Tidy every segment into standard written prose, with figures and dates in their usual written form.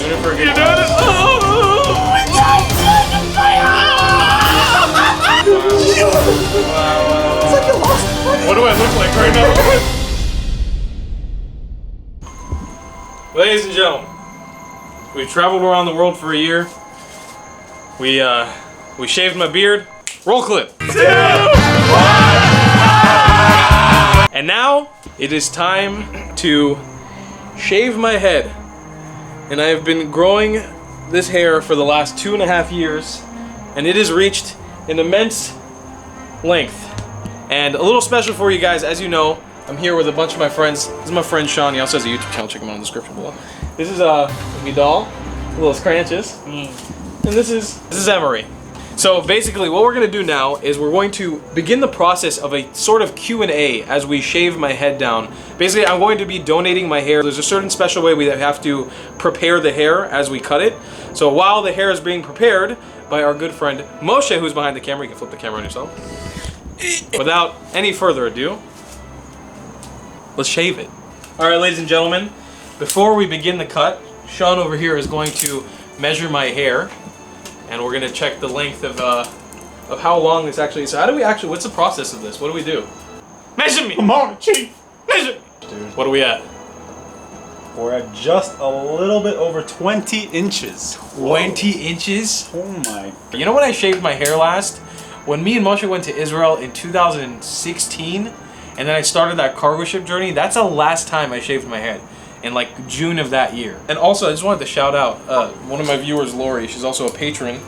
Doing it for a good You're doing it. Oh my God! Wow. It's like you lost money. What do I look like right now? Ladies and gentlemen, we've traveled around the world for a year. We shaved my beard. Roll clip. 2, 1. And now it is time to shave my head. And I have been growing this hair for the last 2.5 years, and it has reached an immense length. And a little special for you guys, as you know, I'm here with a bunch of my friends. This is my friend Sean. He also has a YouTube channel. Check him out in the description below. This is Vidal, little scranches, and this is Emery. So basically, what we're gonna do now is we're going to begin the process of a sort of Q&A as we shave my head down. Basically, I'm going to be donating my hair. There's a certain special way we have to prepare the hair as we cut it. So while the hair is being prepared by our good friend Moshe, who's behind the camera, you can flip the camera on yourself. Without any further ado, let's shave it. All right, ladies and gentlemen, before we begin the cut, Sean over here is going to measure my hair. And we're gonna check the length of how long this actually is. So how do we actually, what's the process of this? What do we do? Measure me! Come on, Chief! Measure me! Dude. What are we at? We're at just a little bit over 20 inches. 20 inches? Oh my. You know when I shaved my hair last? When me and Moshe went to Israel in 2016, and then I started that cargo ship journey, that's the last time I shaved my head. In like June of that year. And also I just wanted to shout out one of my viewers, Lori. She's also a patron.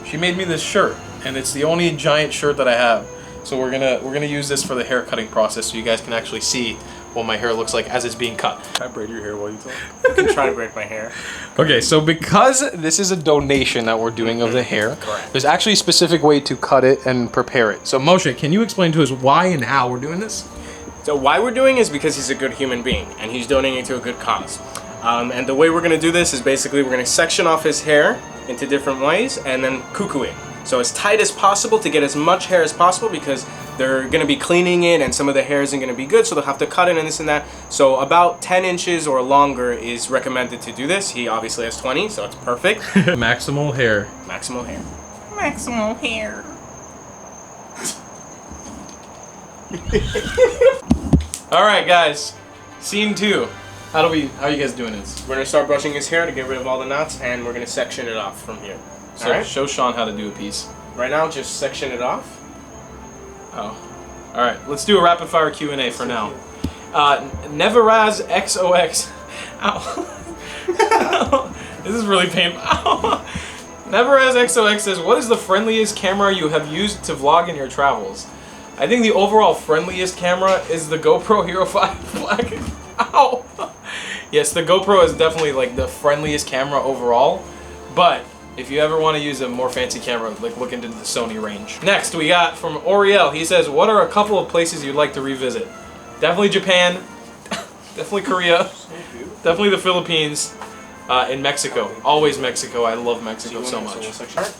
She made me this shirt, and it's the only giant shirt that I have. So we're gonna use this for the hair cutting process, so you guys can actually see what my hair looks like as it's being cut. Can I braid your hair while you talk? You can try to braid my hair. Okay, so because this is a donation that we're doing of the hair, there's actually a specific way to cut it and prepare it. So Moshe, can you explain to us why and how we're doing this? So why we're doing is because he's a good human being and he's donating to a good cause. And the way we're gonna do this is basically we're gonna section off his hair into different ways and then cuckoo it. So as tight as possible to get as much hair as possible, because they're gonna be cleaning it and some of the hair isn't gonna be good, so they'll have to cut it and this and that. So about 10 inches or longer is recommended to do this. He obviously has 20, so it's perfect. Maximal hair. Maximal hair. Maximal hair. All right, guys. Scene 2. How are you guys doing this? We're gonna start brushing his hair to get rid of all the knots, and we're gonna section it off from here. So Alright? show Sean how to do a piece. Right now, just section it off. Oh. All right, let's do a rapid fire Q&A for now. Neveraz XOX. Ow. This is really painful. Ow. Neveraz XOX says, what is the friendliest camera you have used to vlog in your travels? I think the overall friendliest camera is the GoPro Hero 5 Black. Ow! Yes, the GoPro is definitely like the friendliest camera overall, but if you ever want to use a more fancy camera, like look into the Sony range. Next, we got from Oriel. He says, what are a couple of places you'd like to revisit? Definitely Japan, definitely Korea, definitely the Philippines, and Mexico. Always Mexico. I love Mexico so much.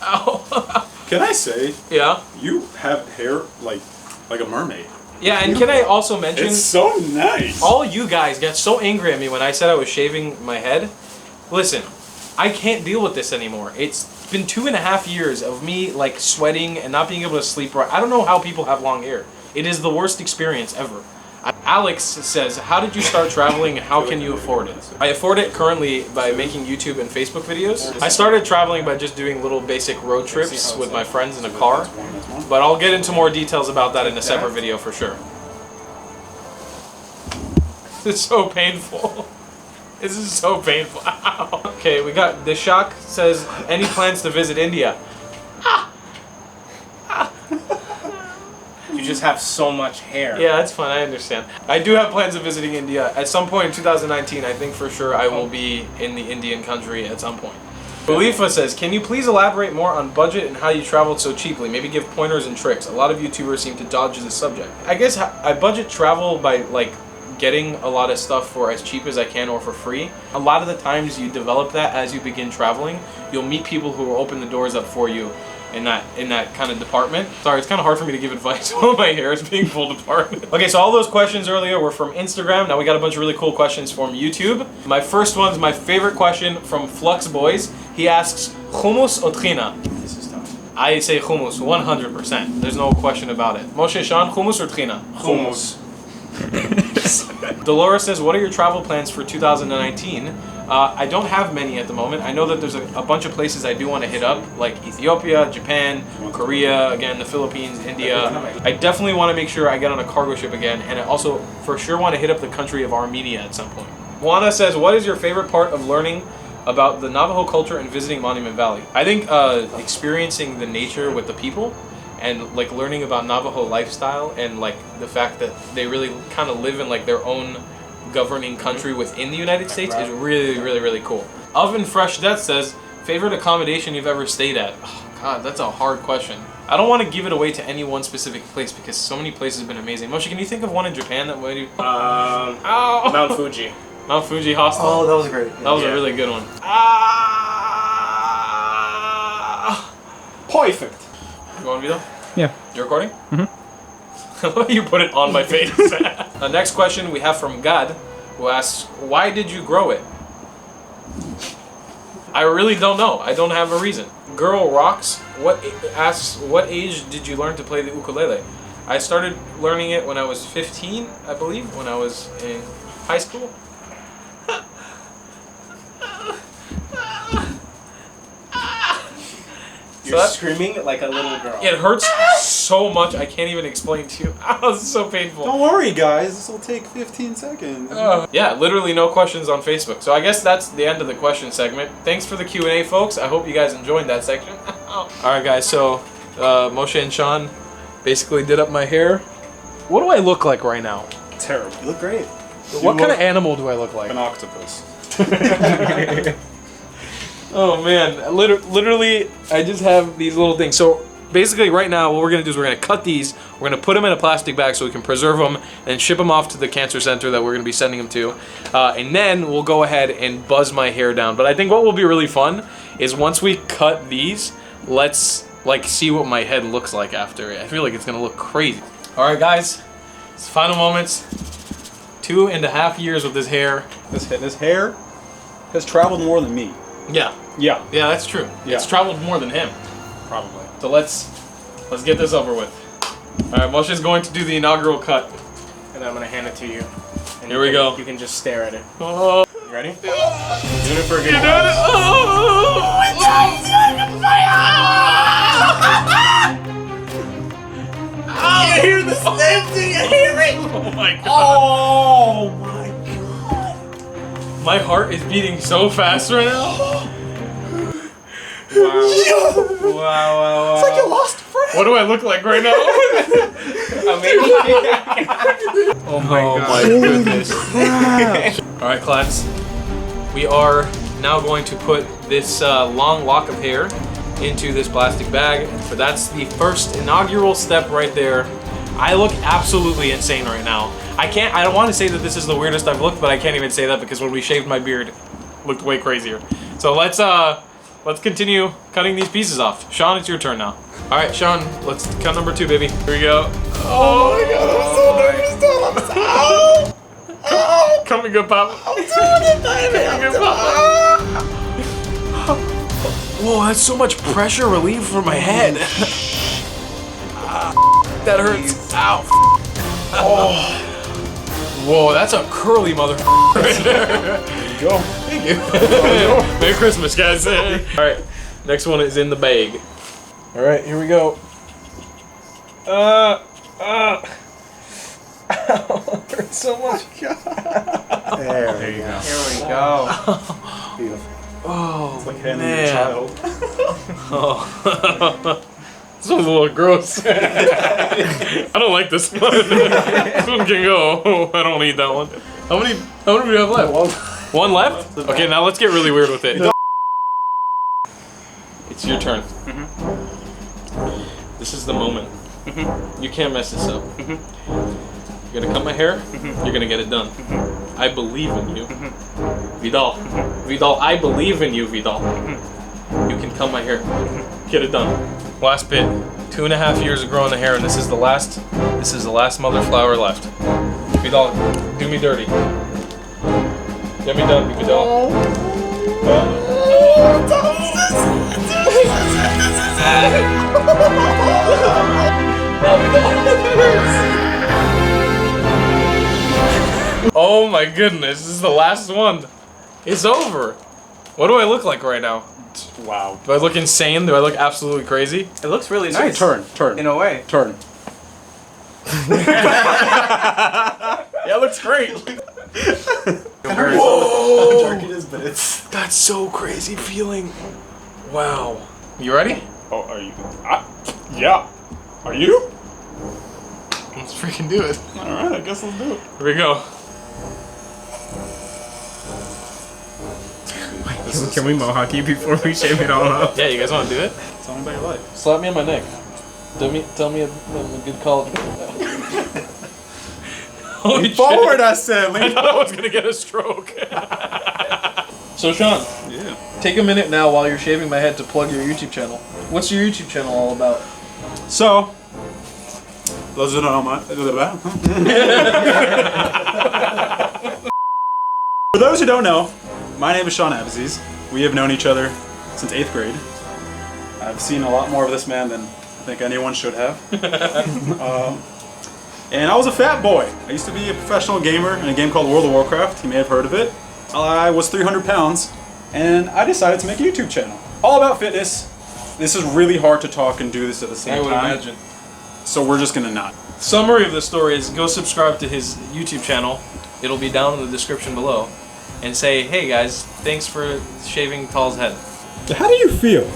Ow! Can I say? Yeah? You have hair like a mermaid. Yeah, and can I also mention... It's so nice. All you guys got so angry at me when I said I was shaving my head. Listen, I can't deal with this anymore. It's been 2.5 years of me like sweating and not being able to sleep right. I don't know how people have long hair. It is the worst experience ever. Alex says, how did you start traveling and how can you afford it? I afford it currently by making YouTube and Facebook videos. I started traveling by just doing little basic road trips with my friends in a car, but I'll get into more details about that in a separate video for sure. This is so painful. This is so painful. Ow. Okay, we got Deshak says, any plans to visit India? You just have so much hair. Yeah, that's fine. I understand. I do have plans of visiting India. At some point in 2019, I think for sure I will be in the Indian country at some point. Khalifa says, can you please elaborate more on budget and how you traveled so cheaply? Maybe give pointers and tricks. A lot of YouTubers seem to dodge this subject. I guess I budget travel by like getting a lot of stuff for as cheap as I can or for free. A lot of the times you develop that as you begin traveling. You'll meet people who will open the doors up for you. in that kind of department. Sorry, it's kind of hard for me to give advice while my hair is being pulled apart. Okay, so all those questions earlier were from Instagram. Now we got a bunch of really cool questions from YouTube. My first one's my favorite question from Flux Boys. He asks, hummus or trina? This is tough. I say hummus, 100%. There's no question about it. Moshe, Sean, hummus or trina? Hummus. Dolores says, what are your travel plans for 2019? I don't have many at the moment. I know that there's a bunch of places I do want to hit up, like Ethiopia, Japan, Korea, again, the Philippines, India. I definitely want to make sure I get on a cargo ship again, and I also for sure want to hit up the country of Armenia at some point. Juana says, what is your favorite part of learning about the Navajo culture and visiting Monument Valley? I think experiencing the nature with the people and like learning about Navajo lifestyle and like the fact that they really kind of live in like their own governing country within the United States is really, really, really cool. Oven Fresh Death says, favorite accommodation you've ever stayed at? Oh God, that's a hard question. I don't want to give it away to any one specific place because so many places have been amazing. Moshe, can you think of one in Japan that way? Mount Fuji. Mount Fuji Hostel. Oh, that was great. That was a really good one. Perfect. You want Vito? Yeah. You recording? Mm-hmm. I love you put it on my face. The next question we have from Gad, who asks, why did you grow it? I really don't know. I don't have a reason. Girl Rocks asks, what age did you learn to play the ukulele? I started learning it when I was 15, I believe, when I was in high school. You're screaming like a little girl. It hurts so much, I can't even explain to you. Oh, this is so painful. Don't worry, guys. This will take 15 seconds. Yeah, literally no questions on Facebook. So I guess that's the end of the question segment. Thanks for the Q&A, folks. I hope you guys enjoyed that section. Alright, guys, so Moshe and Sean basically did up my hair. What do I look like right now? Terrible. You look great. What kind of animal do I look like? An octopus. Oh man, literally, I just have these little things. So basically right now, what we're gonna do is we're gonna cut these, we're gonna put them in a plastic bag so we can preserve them and ship them off to the cancer center that we're gonna be sending them to. And then we'll go ahead and buzz my hair down. But I think what will be really fun is once we cut these, let's like see what my head looks like after. I feel like it's gonna look crazy. All right, guys, it's final moments. 2.5 years with this hair. This hair has traveled more than me. Yeah. Yeah. Yeah, that's true. Yeah. It's traveled more than him. Probably. So let's get this over with. All right, Moshe's going to do the inaugural cut. And I'm gonna hand it to you. And Here we go. You can just stare at it. Oh, You ready? Doing it for a good cause. I hear the snapping. I hear it. Oh my god. Oh my god. My heart is beating so fast right now. Wow. Wow. It's like you lost a friend. What do I look like right now? Oh my goodness. All right, class. We are now going to put this long lock of hair into this plastic bag. So that's the first inaugural step right there. I look absolutely insane right now. I don't want to say that this is the weirdest I've looked, but I can't even say that because when we shaved my beard, it looked way crazier. So let's continue cutting these pieces off. Sean, it's your turn now. All right, Sean, let's cut number 2, baby. Here we go. Oh my god, I'm so nervous, Tom. Oh, Coming good, Papa. I'm doing it, baby. I'm doing it. Whoa, that's so much pressure relief for my head. That hurts. Ow. Oh. Whoa, that's a curly motherfucker right there. There you go. Thank you. Merry Christmas, guys. All right, next one is in the bag. All right, here we go. Ow, it hurts so much. There you go. Here we go. Beautiful. Oh, It's like handling man. a child. Oh. This one's a little gross. I don't like this one. This one can go. I don't need that one. How many do we have left? One left? Okay, now let's get really weird with it. It's your turn. This is the moment. You can't mess this up. You're gonna cut my hair. You're gonna get it done. I believe in you. Vidal. Vidal, I believe in you, Vidal. You can cut my hair. Get it done. Last bit. 2.5 years of growing the hair, and this is the last mother flower left. Vidal, do me dirty. Get me done, Vidal. Oh my goodness, this is the last one. It's over. What do I look like right now? Wow. Do I look insane? Do I look absolutely crazy? It looks really nice. Turn. In a way. Turn. Yeah, it looks great. Whoa! How dark it is, but it's... That's so crazy feeling. Wow. You ready? Oh, are you? Yeah. Are you? Let's freaking do it. Alright, I guess let's do it. Here we go. Can we mohawk you before we shave it all up? Yeah, you guys want to do it? Tell me about your life. Slap me on my neck. Tell me a good call. Holy Forward, shit. I said. I thought I was going to get a stroke. So, Sean. Yeah. Take a minute now while you're shaving my head to plug your YouTube channel. What's your YouTube channel all about? So, those who don't know For those who don't know, my name is Sean Abaziz. We have known each other since 8th grade. I've seen a lot more of this man than I think anyone should have. And I was a fat boy. I used to be a professional gamer in a game called World of Warcraft. You may have heard of it. I was 300 pounds, and I decided to make a YouTube channel. All about fitness. This is really hard to talk and do this at the same time. I would imagine. So we're just gonna not. Summary of the story is go subscribe to his YouTube channel. It'll be down in the description below. And say, hey guys, thanks for shaving Tall's head. How do you feel?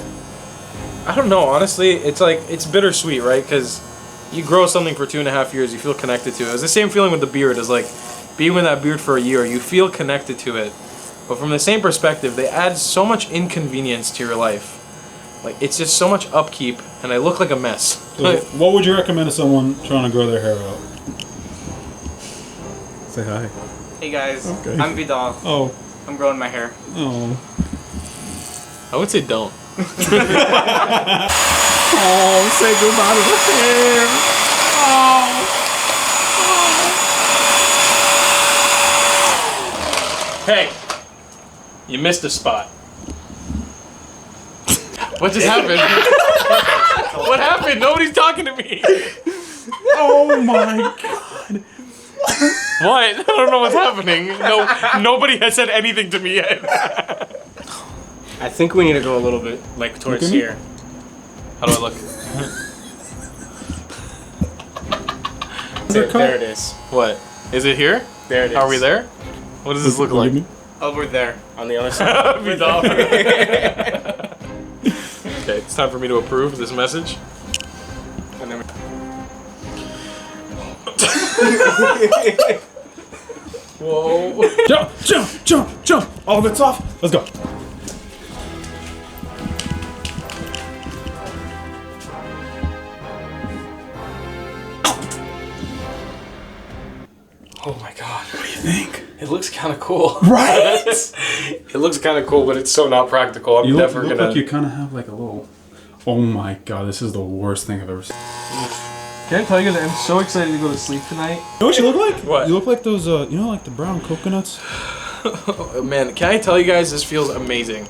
I don't know, honestly, it's bittersweet, right? Because you grow something for 2.5 years, you feel connected to it. It's the same feeling with the beard as like being with that beard for a year, you feel connected to it. But from the same perspective, they add so much inconvenience to your life. Like, it's just so much upkeep, and I look like a mess. So what would you recommend to someone trying to grow their hair out? Say hi. Hey guys, Okay. I'm Vidal. Oh. I'm growing my hair. Oh. I would say don't. Oh, say goodbye to the hair. Hey, you missed a spot. What just happened? What happened? Nobody's talking to me. Oh my god. What? I don't know what's happening. No, nobody has said anything to me yet. I think we need to go a little bit, like, towards here. How do I look? There it is. What? Is it here? There it is. Are we there? What does this look like? Over there, on the other side. Vidal. Okay, it's time for me to approve this message. And then Whoa. Jump, jump, jump, jump. All bets off. Let's go. Oh my god. What do you think? It looks kind of cool. Right? It looks kind of cool, but it's so not practical. I'm You never look gonna. like you kind of have like a little... Oh my god, this is the worst thing I've ever seen. Can I tell you that I'm so excited to go to sleep tonight? You know what you look like? What? You look like those, you know, like the brown coconuts? Oh, man, can I tell you guys, this feels amazing.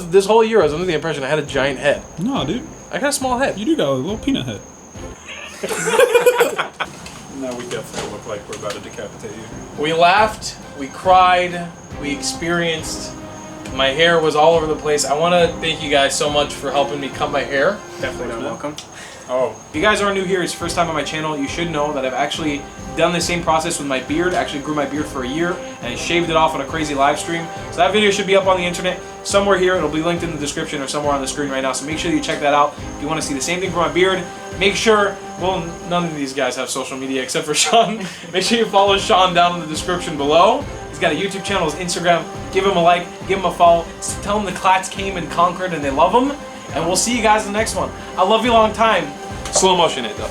This whole year I was under the impression I had a giant head. No, dude. I got a small head. You do got a little peanut head. No, we definitely look like we're about to decapitate you. We laughed, we cried, we experienced. My hair was all over the place. I want to thank you guys so much for helping me cut my hair. definitely not welcome. Oh. If you guys are new here, it's your first time on my channel, you should know that I've actually done the same process with my beard. I actually grew my beard for a year and I shaved it off on a crazy live stream. So that video should be up on the internet somewhere here. It'll be linked in the description or somewhere on the screen right now. So make sure you check that out. If you want to see the same thing for my beard, make sure, well, none of these guys have social media except for Sean. Make sure you follow Sean down in the description below. He's got a YouTube channel, his Instagram. Give him a like, give him a follow. Tell him the Clatts came and conquered and they love him. And we'll see you guys in the next one. I love you long time. Slow motion it though.